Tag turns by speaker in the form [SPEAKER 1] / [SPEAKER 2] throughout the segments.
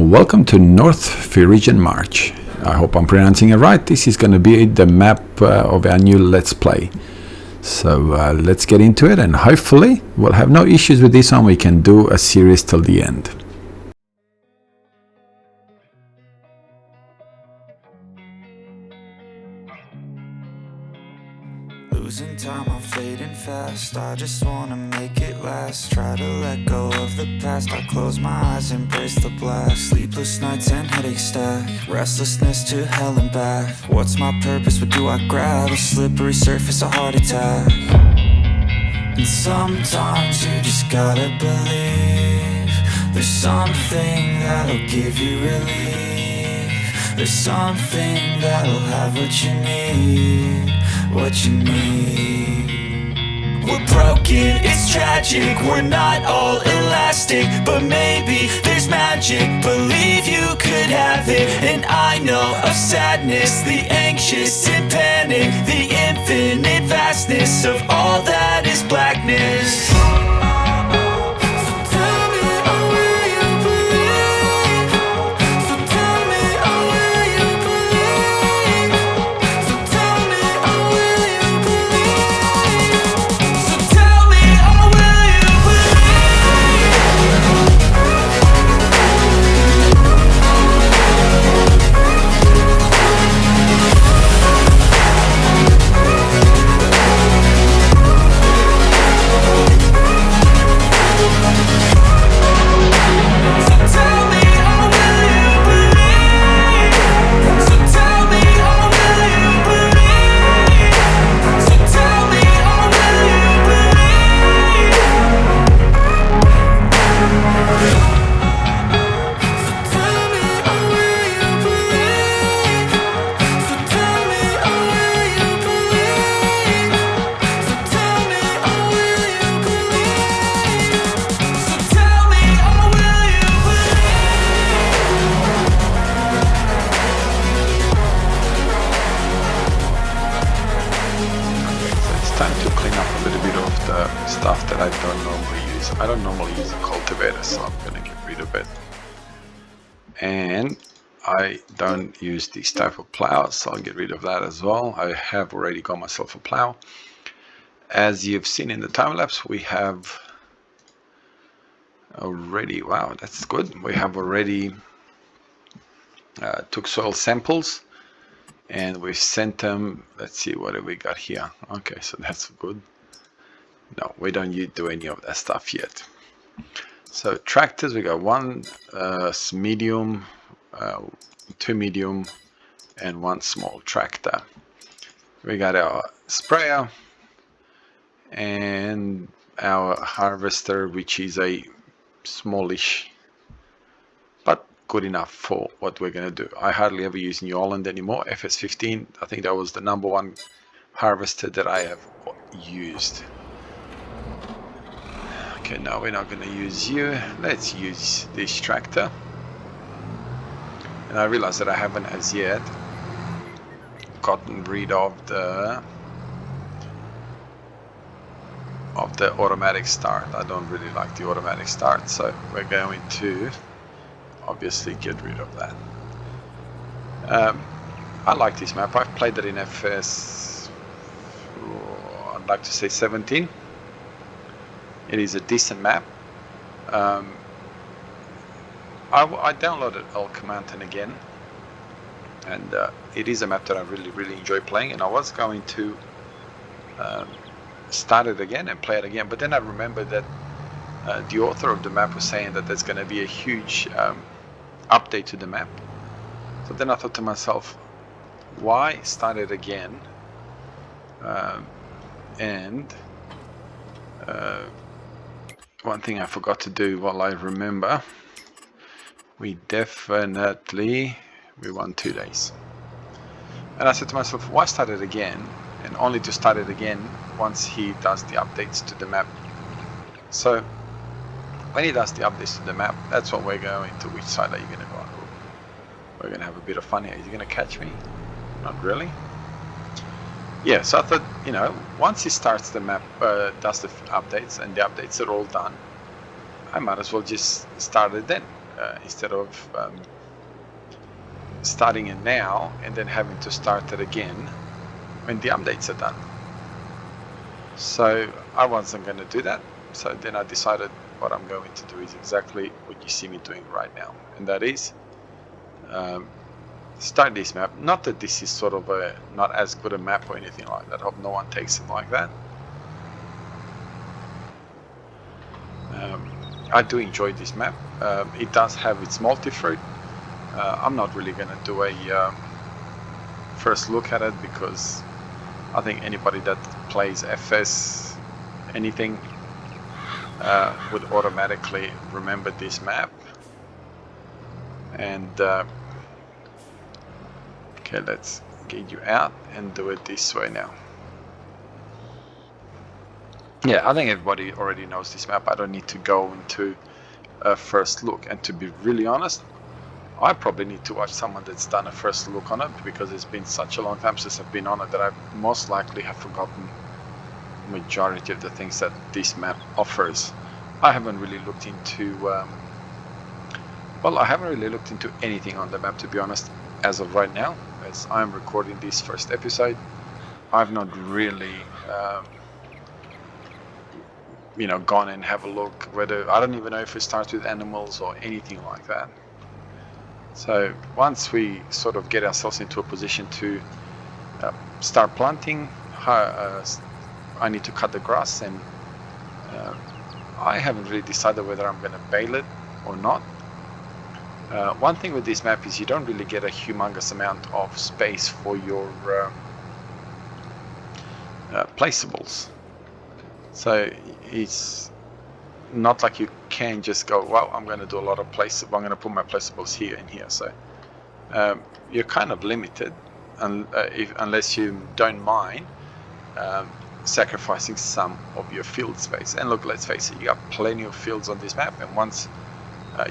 [SPEAKER 1] Welcome to North Firisian March. I hope I'm pronouncing it right. This is going to be the map of our new Let's Play. So let's get into it, and hopefully we'll have no issues with this one. We can do a series till the end.
[SPEAKER 2] Losing time, I'm fading fast. I just wanna make it last. Try to let go of the past. I close my eyes, embrace the blast. Sleepless nights and headaches stack. Restlessness to hell and back. What's my purpose? What do I grab? A slippery surface, a heart attack. And sometimes you just gotta believe there's something that'll give you relief. There's something that'll have what you need. What you need. We're broken, it's tragic. We're not all elastic, but maybe there's magic. Believe you could have it. And I know of sadness, the anxious and panic, the infinite vastness of all that is blackness.
[SPEAKER 1] Stuff that I don't normally use. I don't normally use a cultivator, so I'm going to get rid of it. And I don't use this type of plow, so I'll get rid of that as well. I have already got myself a plow. As you've seen in the time lapse, we have already, wow, that's good. We have already took soil samples and we've sent them. Let's see, what have we got here? Okay, so that's good. No, we don't do any of that stuff yet. So tractors, we got one medium, two medium, and one small tractor. We got our sprayer and our harvester, which is a smallish, but good enough for what we're going to do. I hardly ever use New Holland anymore. FS15, I think that was the #1 harvester that I have used. Okay, no, we're not going to use you. Let's use this tractor. And I realize that I haven't as yet gotten rid of the automatic start. I don't really like the automatic start, so we're going to obviously get rid of that. I like this map. I've played it in FS, I'd like to say 17. It is a decent map. I downloaded Elk Mountain again, and it is a map that I really enjoy playing, and I was going to start it again and play it again, but then I remembered that the author of the map was saying that there's going to be a huge update to the map. So then I thought to myself, why start it again? One thing I forgot to do while I remember, we won 2 days. And I said to myself, why start it again? And only to start it again once he does the updates to the map. So when he does the updates to the map, that's what we're going to. Which side are you going to go on? We're going to have a bit of fun here. Is he going to catch me? Not really. Yeah, so I thought, you know, once he starts the map, does the updates, and the updates are all done, I might as well just start it then. instead of starting it now and then having to start it again when the updates are done. So I wasn't going to do that. So then I decided what I'm going to do is exactly what you see me doing right now, and that is start this map. Not that this is sort of a not as good a map or anything like that. I hope no one takes it like that. I do enjoy this map. It does have its multi-fruit. I'm not really going to do a first look at it, because I think anybody that plays FS anything would automatically remember this map. And okay, let's get you out and do it this way now. Yeah, I think everybody already knows this map. I don't need to go into a first look. And to be really honest, I probably need to watch someone that's done a first look on it, because it's been such a long time since I've been on it that I most likely have forgotten the majority of the things that this map offers. I haven't really looked into well, I haven't really looked into anything on the map, to be honest, as of right now, as I'm recording this first episode. I've not really you know, gone and have a look whether, I don't even know if it starts with animals or anything like that. So once we sort of get ourselves into a position to start planting, I need to cut the grass, and I haven't really decided whether I'm going to bale it or not. One thing with this map is you don't really get a humongous amount of space for your placeables. So it's not like you can just go, well, I'm going to do a lot of places, I'm going to put my placeables here and here. So you're kind of limited, unless you don't mind sacrificing some of your field space. And look, let's face it, you got plenty of fields on this map, and once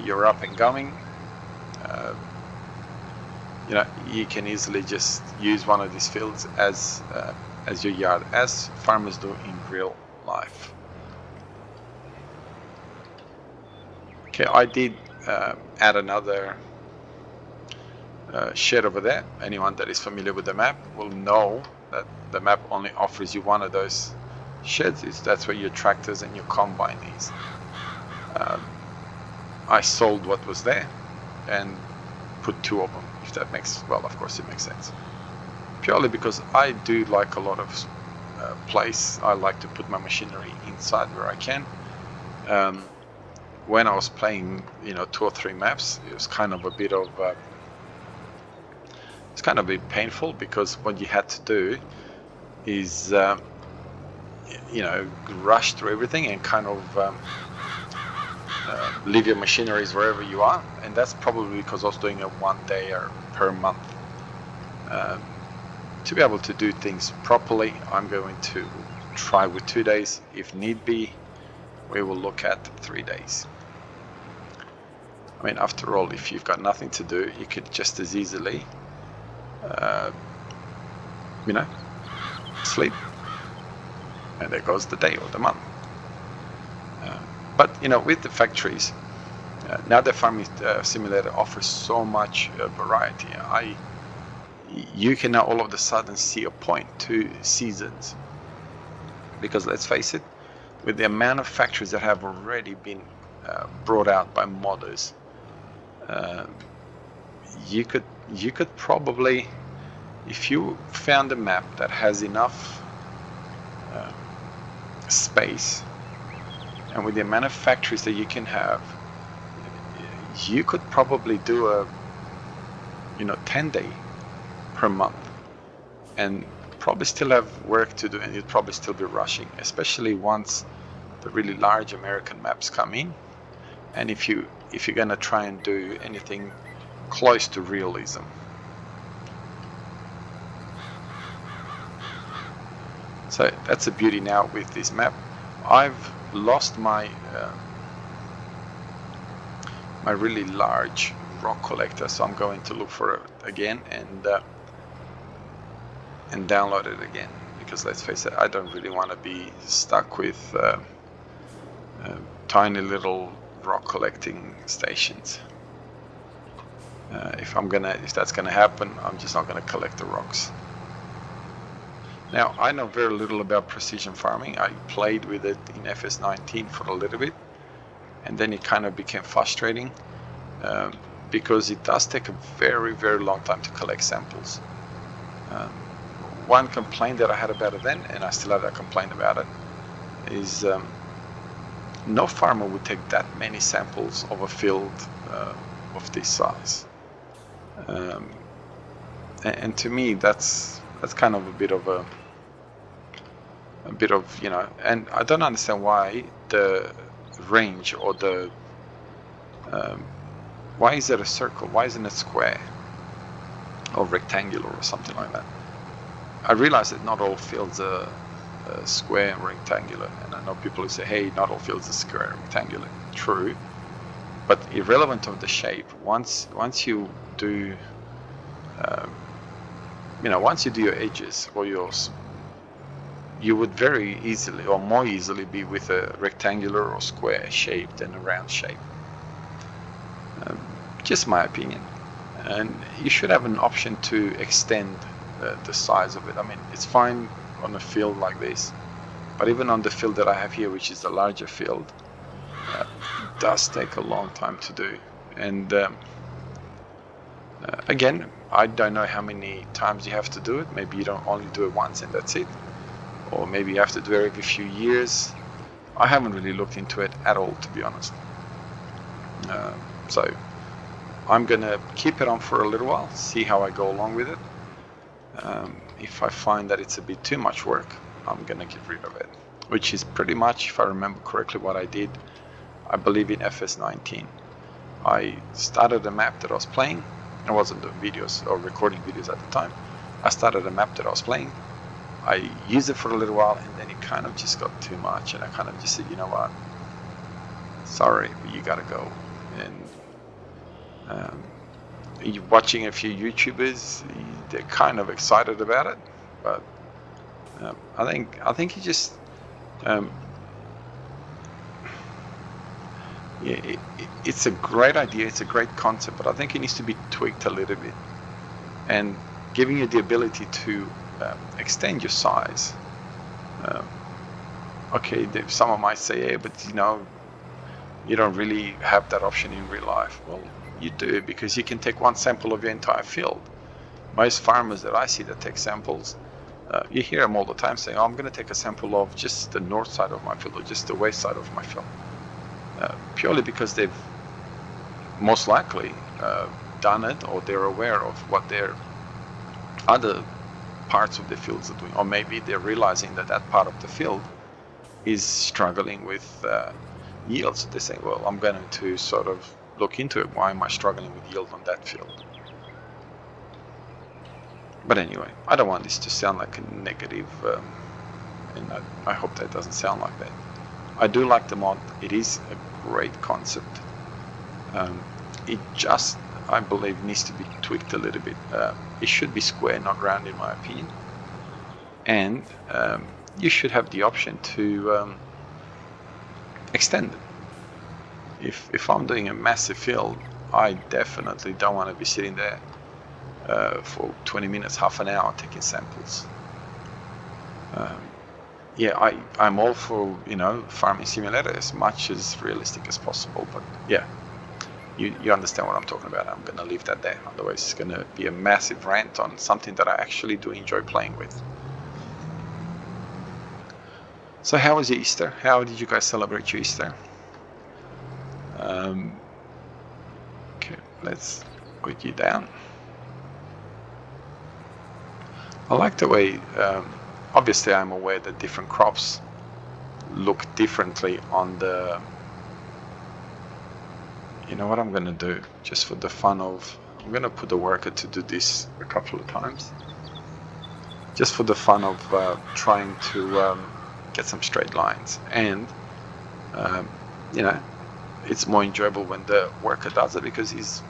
[SPEAKER 1] you're up and going, you know, you can easily just use one of these fields as your yard, as farmers do in real life. Okay, I did add another shed over there. Anyone that is familiar with the map will know that the map only offers you one of those sheds. That's where your tractors and your combine is. I sold what was there and put two of them, if that makes, well, of course it makes sense. Purely because I do like a lot of place. I like to put my machinery inside where I can. When I was playing, you know, 2 or 3 maps, it was kind of a bit of it's kind of a bit painful, because what you had to do is you know, rush through everything and kind of leave your machineries wherever you are. And that's probably because I was doing a 1 day or per month. To be able to do things properly, I'm going to try with 2 days. If need be, we will look at 3 days. I mean, after all, if you've got nothing to do, you could just as easily you know, sleep, and there goes the day or the month. But you know, with the factories, now the Farming Simulator offers so much variety. You can now all of a sudden see a point to seasons, because let's face it, with the amount of factories that have already been brought out by modders, you could probably, if you found a map that has enough space, and with the amount of factories that you can have, you could probably do a 10-day per month, and probably still have work to do, and you'd probably still be rushing, especially once the really large American maps come in. And if you're gonna try and do anything close to realism. So that's the beauty now with this map. I've lost my my really large rock collector, so I'm going to look for it again and download it again, because let's face it, I don't really want to be stuck with tiny little rock collecting stations. If that's gonna happen, I'm just not gonna collect the rocks. Now, I know very little about precision farming. I played with it in FS19 for a little bit, and then it kind of became frustrating because it does take a very, very long time to collect samples. One complaint that I had about it then, and I still have that complaint about it, is no farmer would take that many samples of a field of this size. And to me, that's kind of a bit of, you know, and I don't understand why the range or the why is it a circle? Why isn't it square or rectangular or something like that? I realize that not all fields are square and rectangular, and I know people who say, hey, not all fields are square and rectangular. True, but irrelevant of the shape, once you do you know, once you do your edges or yours, you would very easily or more easily be with a rectangular or square shape than a round shape. Just my opinion. And you should have an option to extend the size of it. I mean, it's fine on a field like this, but even on the field that I have here, which is the larger field, it does take a long time to do. And again, I don't know how many times you have to do it. Maybe you don't only do it once and that's it, or maybe you have to do it every few years. I haven't really looked into it at all, to be honest. So I'm gonna keep it on for a little while, see how I go along with it. If I find that it's a bit too much work, I'm gonna get rid of it, which is pretty much, if I remember correctly, what I did, I believe in FS19. I started a map that I was playing. I wasn't doing videos or recording videos at the time. I started a map that I was playing. I used it for a little while, and then it kind of just got too much, and I kind of just said, you know what, sorry, but you gotta go. And watching a few YouTubers, they're kind of excited about it, but I think you just yeah, it's a great idea, it's a great concept, but I think it needs to be tweaked a little bit, and giving you the ability to extend your size. Okay, someone might say, yeah, but you know, you don't really have that option in real life. Well, you do, because you can take one sample of your entire field. Most farmers that I see that take samples, you hear them all the time saying, oh, I'm going to take a sample of just the north side of my field or just the west side of my field. Purely because they've most likely done it, or they're aware of what their other parts of the fields are doing, or maybe they're realizing that that part of the field is struggling with yield. So they say, well, I'm going to sort of look into it. Why am I struggling with yield on that field? But anyway, I don't want this to sound like a negative, and I hope that doesn't sound like that. I do like the mod. It is a great concept. It just, I believe, needs to be tweaked a little bit. It should be square, not round, in my opinion. And you should have the option to extend it. If I'm doing a massive field, I definitely don't want to be sitting there for 20 minutes, half an hour taking samples. Yeah, I'm all for, you know, farming simulator as much as realistic as possible, but yeah, you understand what I'm talking about. I'm gonna leave that there, otherwise it's gonna be a massive rant on something that I actually do enjoy playing with. So how was your Easter? How did you guys celebrate your Easter? Okay, let's put you down. I like the way, obviously I'm aware that different crops look differently on the, you know what I'm gonna do, just for the fun of, I'm gonna put the worker to do this a couple of times, just for the fun of trying to get some straight lines. And you know, it's more enjoyable when the worker does it, because he's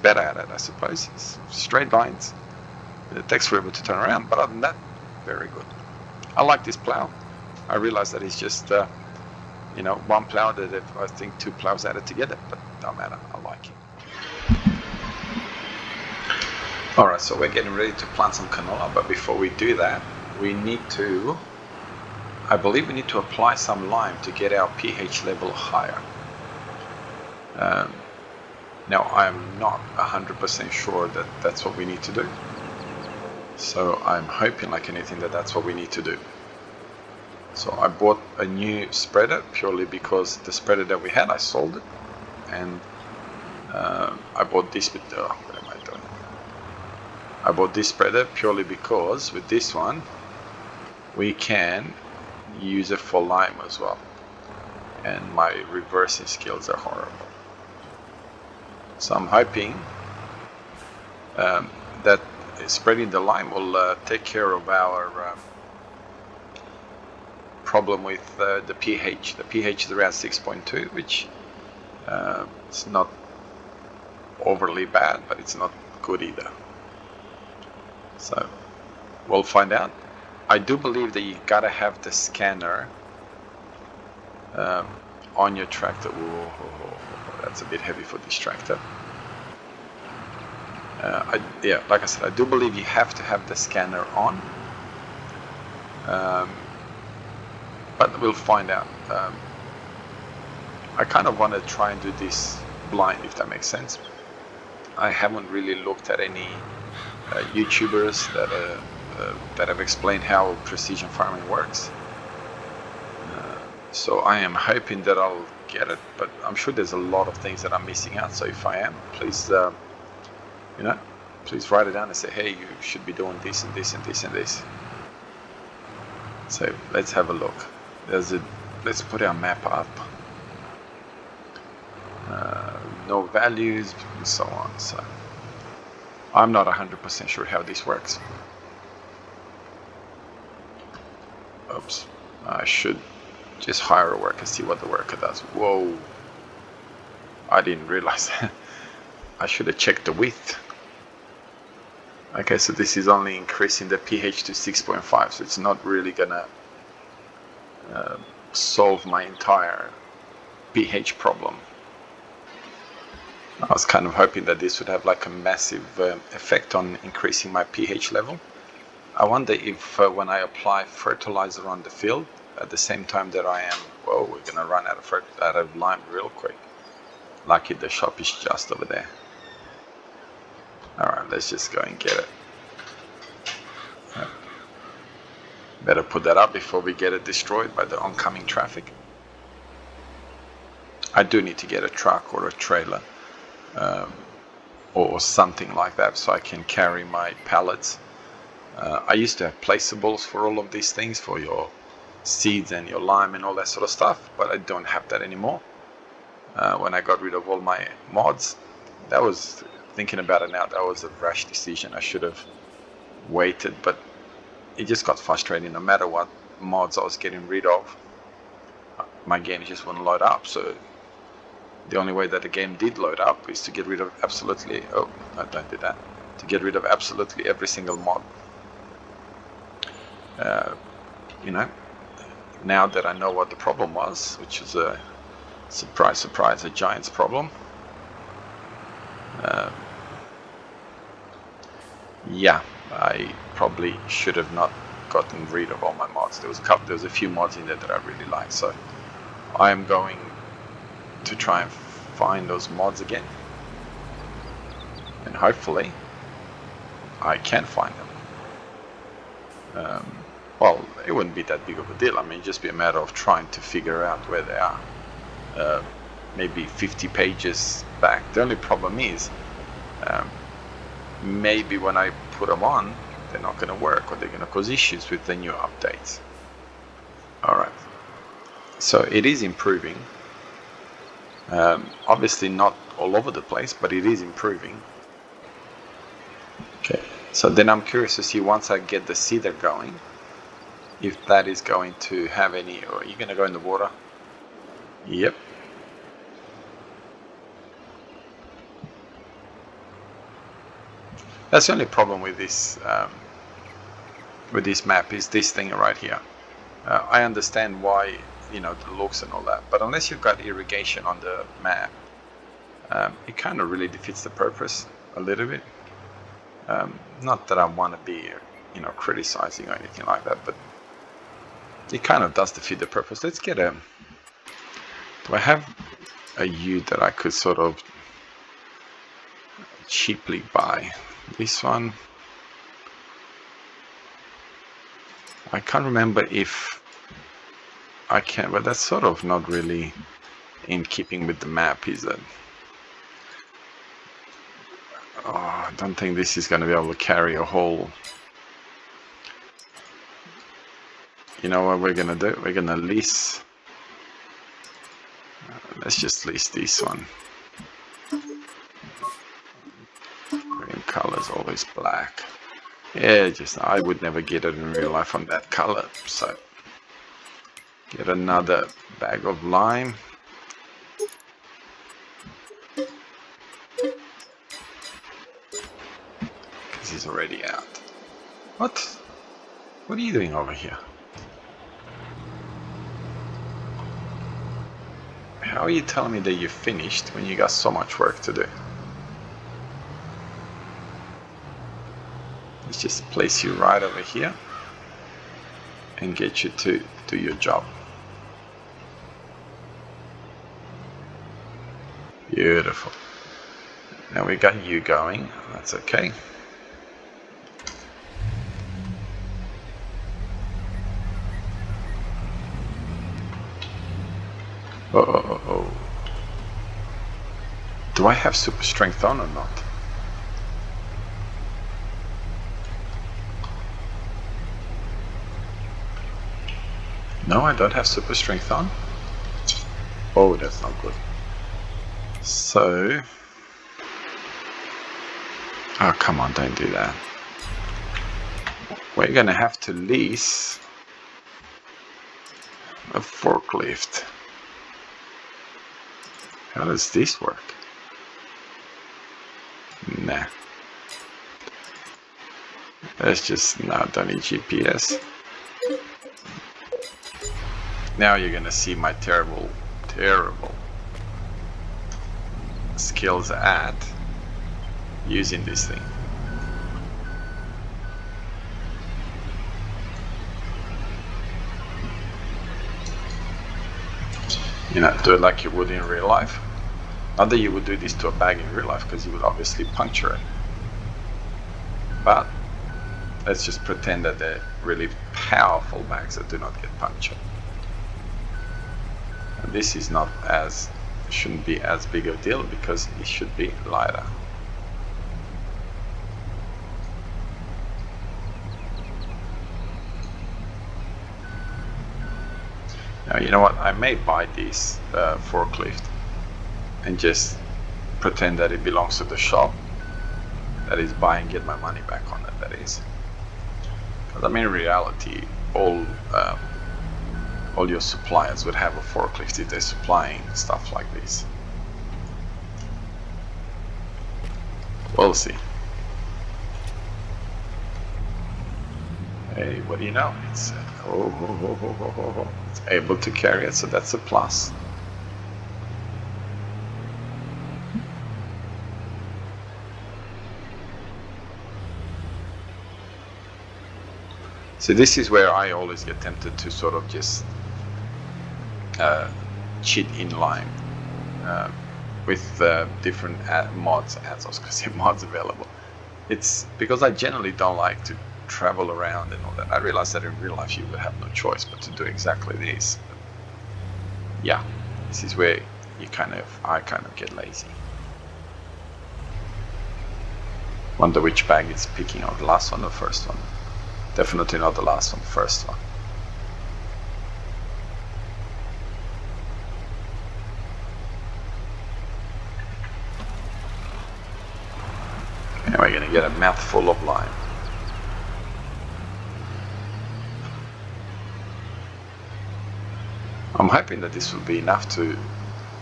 [SPEAKER 1] better at it, I suppose. It's straight lines. It takes forever to turn around, but other than that, very good. I like this plow. I realize that it's just you know, one plow that if I think two plows added together, but don't matter, I like it. Alright, so we're getting ready to plant some canola, but before we do that, we need to, I believe we need to apply some lime to get our pH level higher. Now I'm not 100% sure that that's what we need to do. So I'm hoping like anything that that's what we need to do. So I bought a new spreader purely because the spreader that we had, I sold it. And I bought this, what am I doing? I bought this spreader purely because with this one, we can use it for lime as well. And my reversing skills are horrible. So I'm hoping that spreading the lime will take care of our problem with the pH. The pH is around 6.2, which it's not overly bad, but it's not good either. So we'll find out. I do believe that you gotta have the scanner on your tractor. Whoa, that's a bit heavy for this tractor. Yeah, like I said, I do believe you have to have the scanner on, but we'll find out. I kind of want to try and do this blind, if that makes sense. I haven't really looked at any YouTubers that have explained how precision farming works. So I am hoping that I'll get it, but I'm sure there's a lot of things that I'm missing out. So if I am, please, you know, please write it down and say, hey, you should be doing this and this and this and this. So let's have a look. Let's put our map up. No values and so on. So I'm not 100% sure how this works. Oops, I should just hire a worker, see what the worker does. Whoa, I didn't realize that. I should have checked the width. Okay, so this is only increasing the pH to 6.5, so it's not really gonna solve my entire pH problem. I was kind of hoping that this would have like a massive effect on increasing my pH level. I wonder if when I apply fertilizer on the field, at the same time that I am, whoa, we're gonna run out of lime real quick. Lucky the shop is just over there. Alright, let's just go and get it. Better put that up before we get it destroyed by the oncoming traffic. I do need to get a truck or a trailer or something like that so I can carry my pallets. I used to have placeables for all of these things, for your seeds and your lime and all that sort of stuff, but I don't have that anymore. When I got rid of all my mods, that was, thinking about it now, that was a rash decision. I should have waited, but it just got frustrating. No matter what mods I was getting rid of, my game just wouldn't load up. So the only way that the game did load up is to get rid of absolutely, oh, no, don't do that, to get rid of absolutely every single mod. You know, now that I know what the problem was, which is a surprise, surprise, a giant's problem. Yeah, I probably should have not gotten rid of all my mods. There was a few mods in there that I really like, so I am going to try and find those mods again, and hopefully I can find them. Well, it wouldn't be that big of a deal. I mean, it'd just be a matter of trying to figure out where they are. Maybe 50 pages back. The only problem is, maybe when I put them on, they're not going to work, or they're going to cause issues with the new updates. Alright, so it is improving. Obviously not all over the place, but it is improving. Okay, so then I'm curious to see, once I get the seeder going, if that is going to have any, or are you going to go in the water? Yep. That's the only problem with this map, is this thing right here. I understand why you know, the looks and all that. But unless you've got irrigation on the map, it kind of really defeats the purpose a little bit. Not that I want to be, you know, criticizing or anything like that, but it kind of does defeat the purpose. Let's get a... Do I have a ute that I could sort of cheaply buy? This one. I can't remember if I can, but that's sort of not really in keeping with the map, is it? Oh, I don't think this is going to be able to carry a whole... You know what we're going to do? We're going to lease... let's just lease this one. Green color is always black. Yeah, just I would never get it in real life on that color. So get another bag of lime. Because he's already out. What? What are you doing over here? How are you telling me that you finished when you got so much work to do? Let's just place you right over here and get you to do your job. Beautiful. Now we got you going. That's okay. Oh. Do I have super strength on or not? No, I don't have super strength on. Oh, that's not good. So... Oh, come on, don't do that. We're gonna have to lease a forklift. How does this work? Nah. Let's just not don't need GPS. Now you're gonna see my terrible skills at using this thing. You know, do it like you would in real life. Not that you would do this to a bag in real life, because you would obviously puncture it. But let's just pretend that they're really powerful bags that do not get punctured. And this is not as, shouldn't be as big a deal because it should be lighter. Now, you know what, I may buy this forklift and just pretend that it belongs to the shop that is buying, get my money back on it, that is. Because I mean, in reality, all your suppliers would have a forklift if they're supplying stuff like this. We'll see. Hey, what do you know? It's it's able to carry it, so that's a plus. So this is where I always get tempted to sort of just cheat in line with different mods, as I was going to say, mods available. It's because I generally don't like to travel around and all that. I realize that in real life you would have no choice but to do exactly this. But yeah, this is where I kind of get lazy. Wonder which bag it's picking out, the last one or the first one. Definitely not the last one, the first one. And we're gonna get a mouthful of lime. I'm hoping that this will be enough to,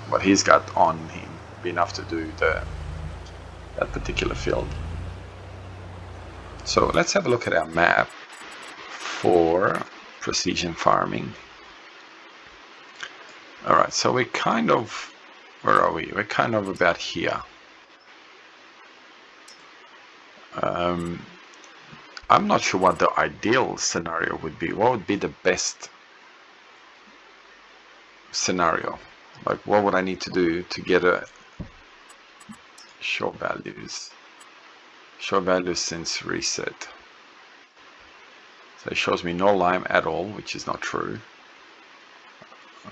[SPEAKER 1] what he's got on him, be enough to do that particular field. So let's have a look at our map for precision farming. Alright, so we're kind of, where are we? We're kind of about here. I'm not sure what the ideal scenario would be. What would be the best scenario? Like, what would I need to do to get a show values? Show values since reset. So it shows me no lime at all, which is not true.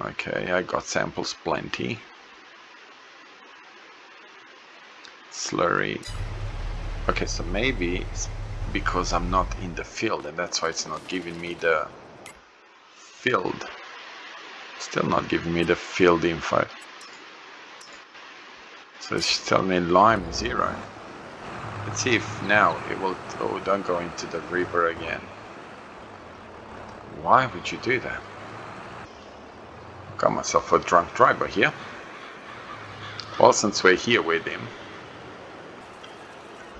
[SPEAKER 1] Okay, I got samples plenty. Slurry. Okay, so maybe it's because I'm not in the field, and that's why it's not giving me the field. Still not giving me the field info. So it's telling me lime 0. Let's see if now it will. Oh, don't go into the river again. Why would you do that? Got myself a drunk driver here. Well, since we're here with him.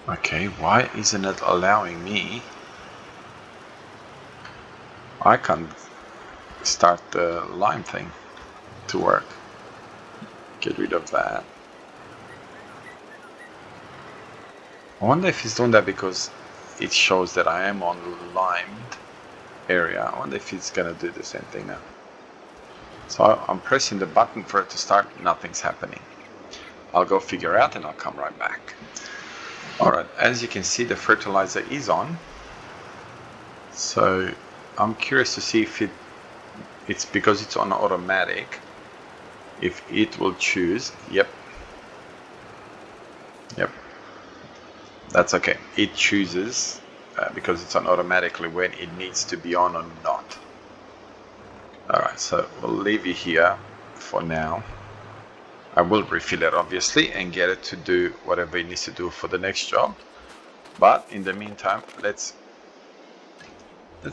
[SPEAKER 1] Okay, why isn't it allowing me? I can't start the lime thing to work. Get rid of that. I wonder if it's doing that because it shows that I am on limed area. I wonder if it's gonna do the same thing now. So I'm pressing the button for it to start, nothing's happening. I'll go figure out and I'll come right back. Alright, as you can see, the fertilizer is on. So I'm curious to see if it's because it's on automatic, if it will choose. Yep, that's okay. It chooses because it's on automatically when it needs to be on or not. Alright, so we'll leave it here for now. I will refill it obviously and get it to do whatever it needs to do for the next job. But in the meantime, let's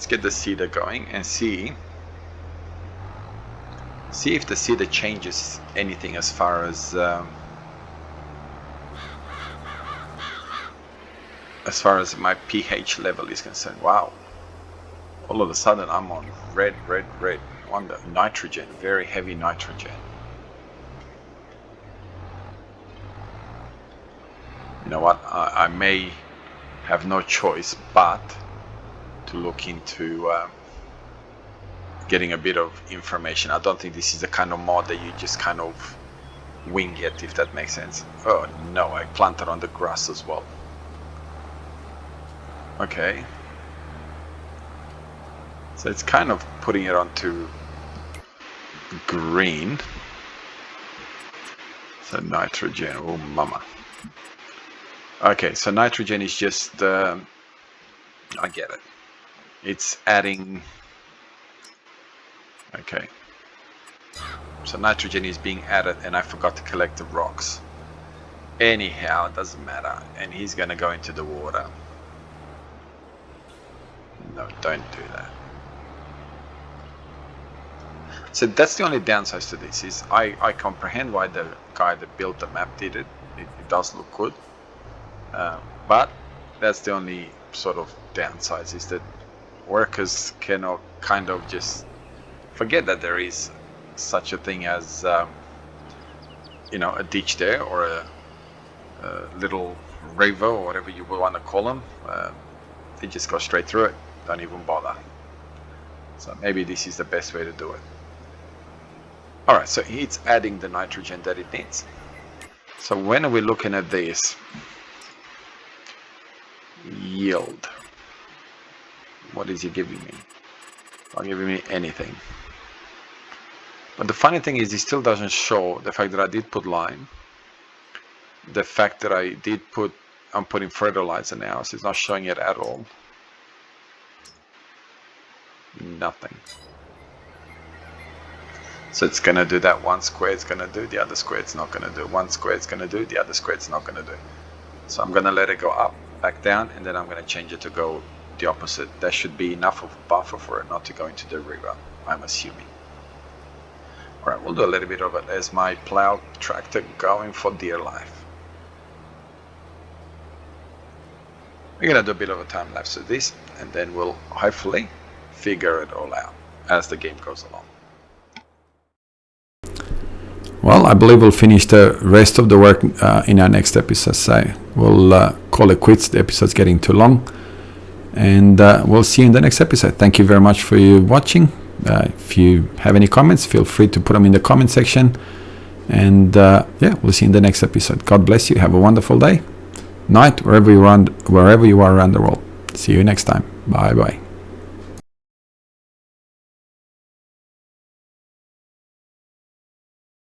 [SPEAKER 1] get the seeder going and see if the seeder changes anything as far as my pH level is concerned. Wow, all of a sudden I'm on red on the nitrogen, very heavy nitrogen. You know what, I may have no choice but to look into getting a bit of information. I don't think this is the kind of mod that you just kind of wing it, if that makes sense. Oh no, I planted on the grass as well. Okay, so it's kind of putting it onto green. So nitrogen, oh mama. Okay, so nitrogen is just I get it, it's adding. Okay, so nitrogen is being added and I forgot to collect the rocks. Anyhow, it doesn't matter, and he's gonna go into the water. No, don't do that. So that's the only downside to this, is I comprehend why the guy that built the map did it. It does look good, but that's the only sort of downside, is that workers cannot kind of just forget that there is such a thing as you know, a ditch there, or a little river, or whatever you want to call them. They just go straight through it, don't even bother. So maybe this is the best way to do it. Alright, so it's adding the nitrogen that it needs. So when are we looking at this? Yield. What is he giving me? Not giving me anything. But the funny thing is, he still doesn't show the fact that I did put lime. The fact that I'm putting fertilizer now, so it's not showing it at all. Nothing. So it's gonna do that one square, it's gonna do, the other square it's not gonna do. One square it's gonna do, the other square it's not gonna do. So I'm gonna let it go up, back down, and then I'm gonna change it to go the opposite. That should be enough of a buffer for it not to go into the river, I'm assuming. Alright, we'll do a little bit of it as my plow tractor going for dear life. We're gonna do a bit of a time lapse of this, and then we'll hopefully figure it all out as the game goes along. well, I believe we'll finish the rest of the work in our next episode. So we'll call it quits. The episode's getting too long. And we'll see you in the next episode. Thank you very much for you watching. If you have any comments, feel free to put them in the comment section. And yeah, we'll see you in the next episode. God bless you. Have a wonderful day, night, wherever you are around the world. See you next time. Bye bye.